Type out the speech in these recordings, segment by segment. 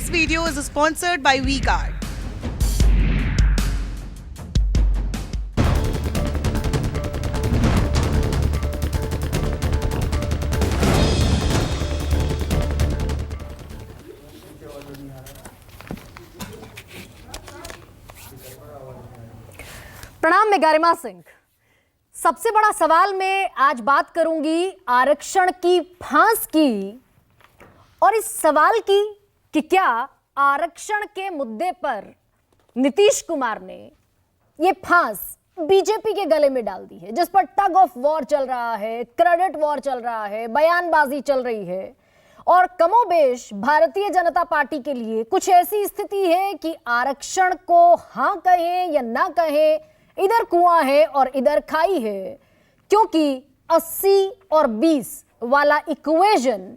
This video is sponsored by WeGuard. प्रणाम, मैं गरिमा सिंह। सबसे बड़ा सवाल मैं आज बात करूंगी आरक्षण की फांस की, और इस सवाल की कि क्या आरक्षण के मुद्दे पर नीतीश कुमार ने ये फांस बीजेपी के गले में डाल दी है, जिस पर टग ऑफ वॉर चल रहा है, क्रेडिट वॉर चल रहा है, बयानबाजी चल रही है, और कमोबेश भारतीय जनता पार्टी के लिए कुछ ऐसी स्थिति है कि आरक्षण को हां कहें या ना कहें, इधर कुआं है और इधर खाई है, क्योंकि 80 और 20 वाला इक्वेशन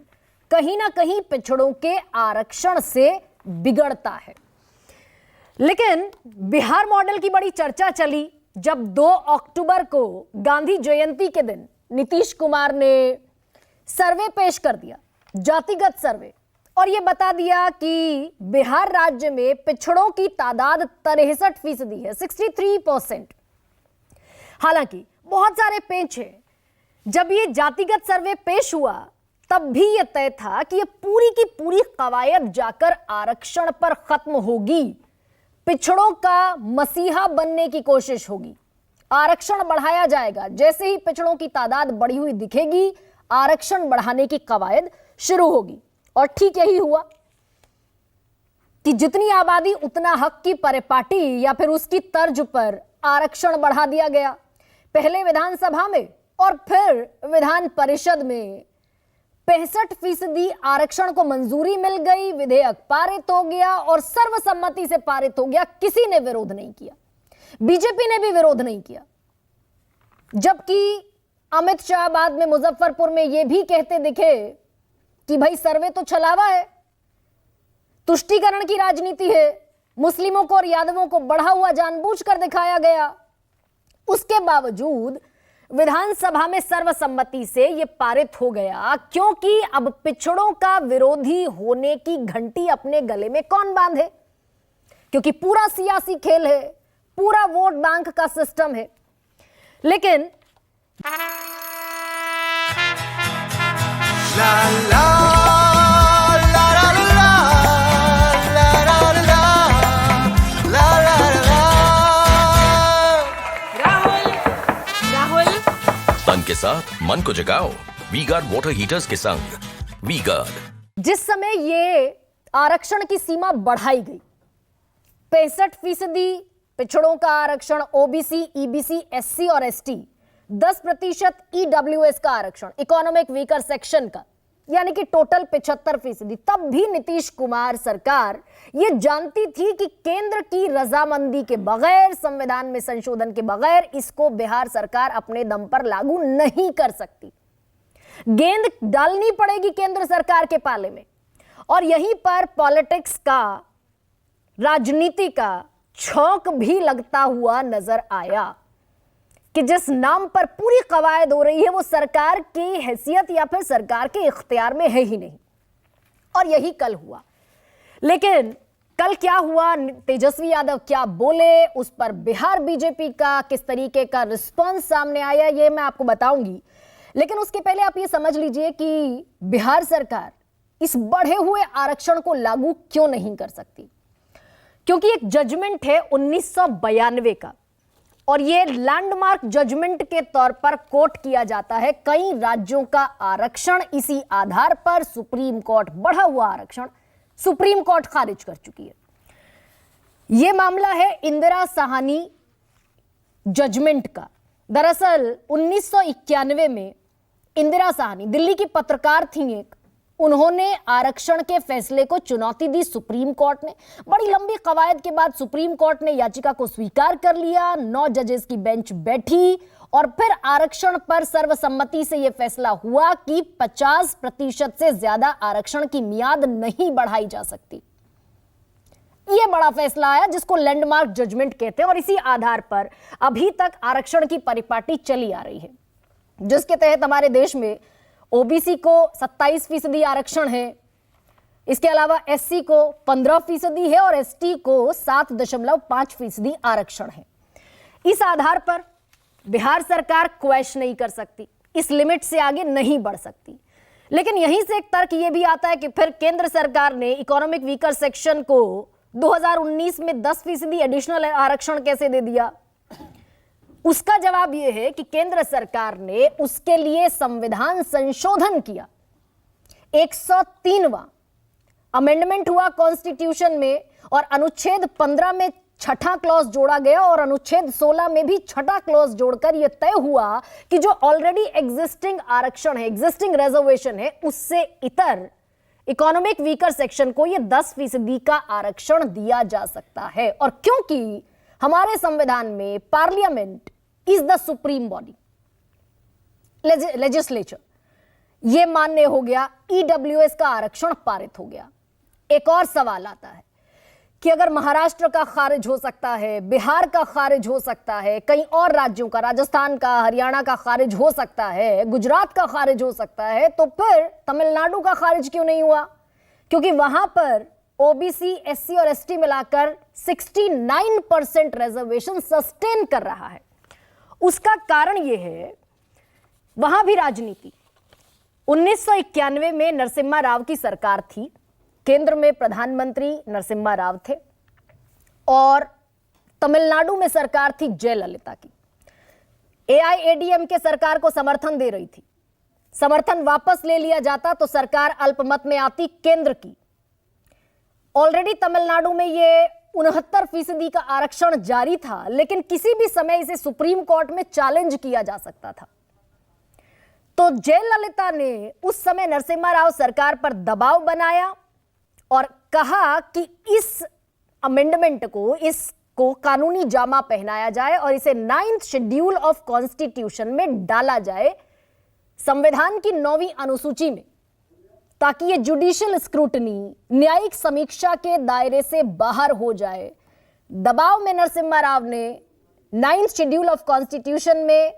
कहीं ना कहीं पिछड़ों के आरक्षण से बिगड़ता है। लेकिन बिहार मॉडल की बड़ी चर्चा चली जब 2 अक्टूबर को गांधी जयंती के दिन नीतीश कुमार ने सर्वे पेश कर दिया, जातिगत सर्वे, और यह बता दिया कि बिहार राज्य में पिछड़ों की तादाद 63% है, 63%। हालांकि बहुत सारे पेच हैं। जब ये जातिगत सर्वे पेश हुआ तब भी यह तय था कि यह पूरी की पूरी कवायद जाकर आरक्षण पर खत्म होगी, पिछड़ों का मसीहा बनने की कोशिश होगी, आरक्षण बढ़ाया जाएगा। जैसे ही पिछड़ों की तादाद बढ़ी हुई दिखेगी, आरक्षण बढ़ाने की कवायद शुरू होगी। और ठीक यही हुआ कि जितनी आबादी उतना हक की परिपाटी या फिर उसकी तर्ज पर आरक्षण बढ़ा दिया गया। पहले विधानसभा में और फिर विधान परिषद में 65% आरक्षण को मंजूरी मिल गई, विधेयक पारित हो गया और सर्वसम्मति से पारित हो गया। किसी ने विरोध नहीं किया, बीजेपी ने भी विरोध नहीं किया। जबकि अमित शाह बाद में मुजफ्फरपुर में यह भी कहते दिखे कि भाई सर्वे तो छलावा है, तुष्टीकरण की राजनीति है, मुस्लिमों को और यादवों को बढ़ा हुआ जानबूझकर दिखाया गया। उसके बावजूद विधानसभा में सर्वसम्मति से यह पारित हो गया, क्योंकि अब पिछड़ों का विरोधी होने की घंटी अपने गले में कौन बांधे, क्योंकि पूरा सियासी खेल है, पूरा वोट बैंक का सिस्टम है। लेकिन ला ला ला ला ला ला ला ला। राहुल तन के साथ मन को जगाओ वीगार्ड वाटर हीटर्स के संग। वीगार्ड। जिस समय ये आरक्षण की सीमा बढ़ाई गई, 65% पिछड़ों का आरक्षण, ओबीसी, ईबीसी, एससी और एसटी, 10% ईडब्ल्यूएस का आरक्षण, इकोनॉमिक वीकर सेक्शन का, यानी कि टोटल 75%। तब भी नीतीश कुमार सरकार यह जानती थी कि केंद्र की रजामंदी के बगैर, संविधान में संशोधन के बगैर इसको बिहार सरकार अपने दम पर लागू नहीं कर सकती। गेंद डालनी पड़ेगी केंद्र सरकार के पाले में। और यहीं पर पॉलिटिक्स का, राजनीति का छौंक भी लगता हुआ नजर आया कि जिस नाम पर पूरी कवायद हो रही है वो सरकार की हैसियत या फिर सरकार के इख्तियार में है ही नहीं। और यही कल हुआ। लेकिन कल क्या हुआ, तेजस्वी यादव क्या बोले, उस पर बिहार बीजेपी का किस तरीके का रिस्पॉन्स सामने आया, ये मैं आपको बताऊंगी। लेकिन उसके पहले आप ये समझ लीजिए कि बिहार सरकार इस बढ़े हुए आरक्षण को लागू क्यों नहीं कर सकती। क्योंकि एक जजमेंट है 1992 का, और ये लैंडमार्क जजमेंट के तौर पर कोट किया जाता है। कई राज्यों का आरक्षण इसी आधार पर सुप्रीम कोर्ट, बढ़ा हुआ आरक्षण सुप्रीम कोर्ट खारिज कर चुकी है। यह मामला है इंदिरा साहनी जजमेंट का। दरअसल 1991 में इंदिरा साहनी दिल्ली की पत्रकार थी एक, उन्होंने आरक्षण के फैसले को चुनौती दी सुप्रीम कोर्ट ने। बड़ी लंबी कवायद के बाद सुप्रीम कोर्ट ने याचिका को स्वीकार कर लिया, 9 जजेस की बेंच बैठी और फिर आरक्षण पर सर्वसम्मति से यह फैसला हुआ कि 50% से ज्यादा आरक्षण की मियाद नहीं बढ़ाई जा सकती। यह बड़ा फैसला आया जिसको लैंडमार्क जजमेंट कहते हैं, और इसी आधार पर अभी तक आरक्षण की परिपाटी चली आ रही है, जिसके तहत हमारे देश में ओबीसी को 27% आरक्षण है, इसके अलावा एससी को 15% है और एसटी को 7.5% आरक्षण है। इस आधार पर बिहार सरकार क्वैश नहीं कर सकती, इस लिमिट से आगे नहीं बढ़ सकती। लेकिन यहीं से एक तर्क यह भी आता है कि फिर केंद्र सरकार ने इकोनॉमिक वीकर सेक्शन को 2019 में 10% एडिशनल आरक्षण कैसे दे दिया। उसका जवाब यह है कि केंद्र सरकार ने उसके लिए संविधान संशोधन किया। 103वां अमेंडमेंट हुआ कॉन्स्टिट्यूशन में और अनुच्छेद 15 में छठा क्लॉज जोड़ा गया और अनुच्छेद 16 में भी छठा क्लॉज जोड़कर यह तय हुआ कि जो ऑलरेडी एग्जिस्टिंग आरक्षण है, एग्जिस्टिंग रिजर्वेशन है, उससे इतर इकोनॉमिक वीकर सेक्शन को यह 10% का आरक्षण दिया जा सकता है। और क्योंकि हमारे संविधान में parliament is the supreme body, legislature, यह मान्य हो गया, ईडब्ल्यूएस का आरक्षण पारित हो गया। एक और सवाल आता है कि अगर महाराष्ट्र का खारिज हो सकता है, बिहार का खारिज हो सकता है, कई और राज्यों का, राजस्थान का, हरियाणा का खारिज हो सकता है, गुजरात का खारिज हो सकता है, तो फिर तमिलनाडु का खारिज क्यों नहीं हुआ? क्योंकि वहां पर ओबीसी, एससी और एसटी मिलाकर 69% रिजर्वेशन सस्टेन कर रहा है। उसका कारण यह है, वहां भी राजनीति। 1991 में नरसिम्हा राव की सरकार थी, केंद्र में प्रधानमंत्री नरसिम्हा राव थे और तमिलनाडु में सरकार थी जयललिता की। एआईएडीएमके सरकार को समर्थन दे रही थी, समर्थन वापस ले लिया जाता तो सरकार अल्पमत में आती केंद्र की। ऑलरेडी तमिलनाडु में ये 69% का आरक्षण जारी था, लेकिन किसी भी समय इसे सुप्रीम कोर्ट में चैलेंज किया जा सकता था। तो जयललिता ने उस समय नरसिम्हा राव सरकार पर दबाव बनाया और कहा कि इस अमेंडमेंट को, इसको कानूनी जामा पहनाया जाए और इसे 9th शेड्यूल ऑफ कॉन्स्टिट्यूशन में डाला जाए, संविधान की 9वीं अनुसूची में, ताकि ये जुडिशियल स्क्रूटनी, न्यायिक समीक्षा के दायरे से बाहर हो जाए। दबाव में नरसिम्हा राव ने 9th शेड्यूल ऑफ कॉन्स्टिट्यूशन में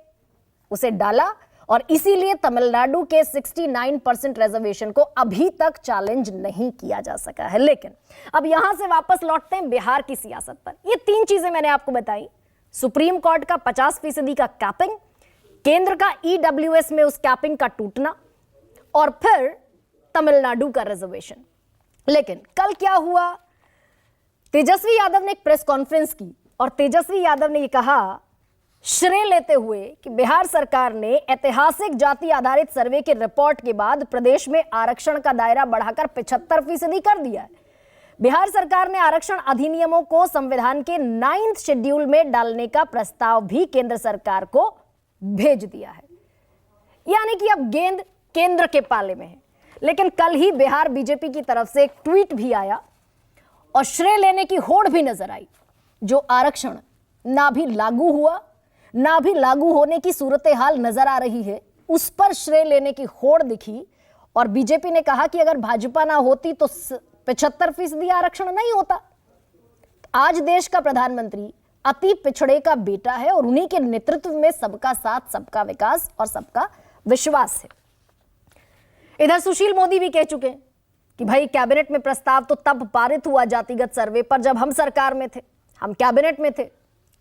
उसे डाला और इसीलिए तमिलनाडु के 69% रिजर्वेशन को अभी तक चैलेंज नहीं किया जा सका है। लेकिन अब यहां से वापस लौटते हैं बिहार की सियासत पर। ये 3 चीजें मैंने आपको बताई, सुप्रीम कोर्ट का 50% का कैपिंग, केंद्र का ईडब्ल्यूएस में उस कैपिंग का टूटना और फिर तमिलनाडु का रिजर्वेशन। लेकिन कल क्या हुआ, तेजस्वी यादव ने एक प्रेस कॉन्फ्रेंस की और तेजस्वी यादव ने यह कहा, श्रेय लेते हुए, कि बिहार सरकार ने ऐतिहासिक जाति आधारित सर्वे की रिपोर्ट के बाद प्रदेश में आरक्षण का दायरा बढ़ाकर 75% कर दिया है। बिहार सरकार ने आरक्षण अधिनियमों को संविधान के 9th शेड्यूल में डालने का प्रस्ताव भी केंद्र सरकार को भेज दिया है। यानी कि अब गेंद केंद्र के पाले में है। लेकिन कल ही बिहार बीजेपी की तरफ से एक ट्वीट भी आया और श्रेय लेने की होड़ भी नजर आई। जो आरक्षण ना भी लागू हुआ, ना भी लागू होने की सूरत हाल नजर आ रही है, उस पर श्रेय लेने की होड़ दिखी और बीजेपी ने कहा कि अगर भाजपा ना होती तो 75% आरक्षण नहीं होता। आज देश का प्रधानमंत्री अति पिछड़े का बेटा है और उन्हीं के नेतृत्व में सबका साथ, सबका विकास और सबका विश्वास है। इधर सुशील मोदी भी कह चुके हैं कि भाई कैबिनेट में प्रस्ताव तो तब पारित हुआ जातिगत सर्वे पर जब हम सरकार में थे, हम कैबिनेट में थे।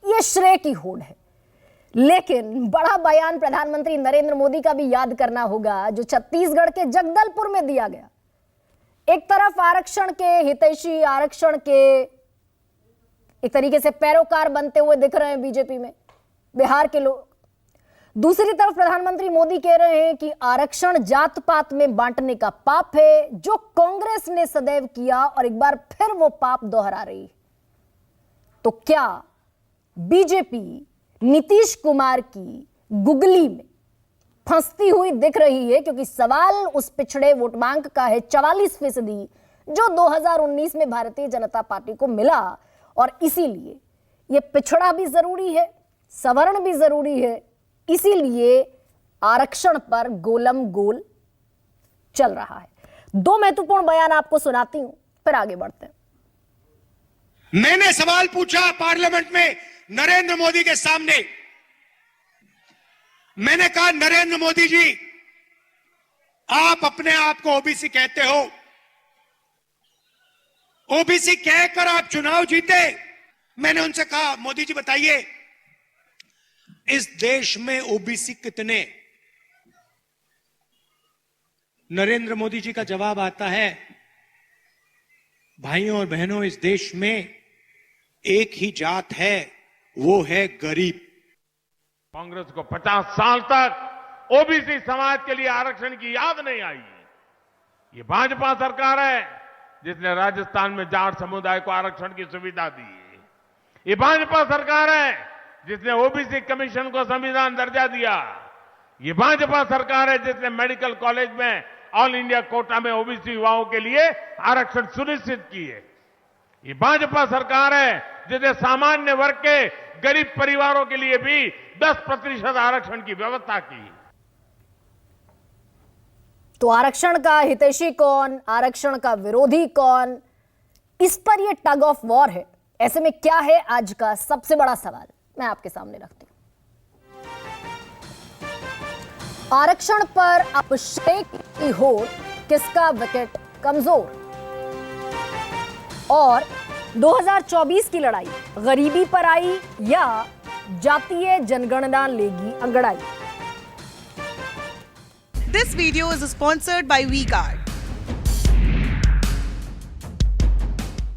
यह श्रेय की होड़ है। लेकिन बड़ा बयान प्रधानमंत्री नरेंद्र मोदी का भी याद करना होगा, जो छत्तीसगढ़ के जगदलपुर में दिया गया। एक तरफ आरक्षण के हितैषी, आरक्षण के एक तरीके से पैरोकार बनते हुए दिख रहे हैं बीजेपी में बिहार के लोग, दूसरी तरफ प्रधानमंत्री मोदी कह रहे हैं कि आरक्षण जात पात में बांटने का पाप है, जो कांग्रेस ने सदैव किया और एक बार फिर वो पाप दोहरा रही है। तो क्या बीजेपी नीतीश कुमार की गुगली में फंसती हुई दिख रही है? क्योंकि सवाल उस पिछड़े वोट बैंक का है, 44% जो 2019 में भारतीय जनता पार्टी को मिला, और इसीलिए यह पिछड़ा भी जरूरी है, सवर्ण भी जरूरी है, इसीलिए आरक्षण पर गोलम गोल चल रहा है। 2 महत्वपूर्ण बयान आपको सुनाती हूं, फिर आगे बढ़ते हैं। मैंने सवाल पूछा पार्लियामेंट में नरेंद्र मोदी के सामने। मैंने कहा, नरेंद्र मोदी जी, आप अपने आप को ओबीसी कहते हो, ओबीसी कहकर आप चुनाव जीते। मैंने उनसे कहा, मोदी जी बताइए, इस देश में ओबीसी कितने? नरेंद्र मोदी जी का जवाब आता है, भाइयों और बहनों, इस देश में एक ही जात है, वो है गरीब। कांग्रेस को 50 साल तक ओबीसी समाज के लिए आरक्षण की याद नहीं आई। ये भाजपा सरकार है जिसने राजस्थान में जाट समुदाय को आरक्षण की सुविधा दी है। ये भाजपा सरकार है जिसने ओबीसी कमीशन को संविधान दर्जा दिया। ये भाजपा सरकार है जिसने मेडिकल कॉलेज में ऑल इंडिया कोटा में ओबीसी युवाओं के लिए आरक्षण सुनिश्चित किए। ये भाजपा सरकार है जिसने सामान्य वर्ग के गरीब परिवारों के लिए भी 10% आरक्षण की व्यवस्था की। तो आरक्षण का हितैषी कौन, आरक्षण का विरोधी कौन, इस पर यह टग ऑफ वॉर है। ऐसे में क्या है आज का सबसे बड़ा सवाल, मैं आपके सामने रखती हूं। आरक्षण पर अभिषेक की होड़, किसका विकेट कमजोर? और 2024 की लड़ाई गरीबी पर आई या जातीय जनगणना लेगी अंगड़ाई? This video is sponsored by WeGuard.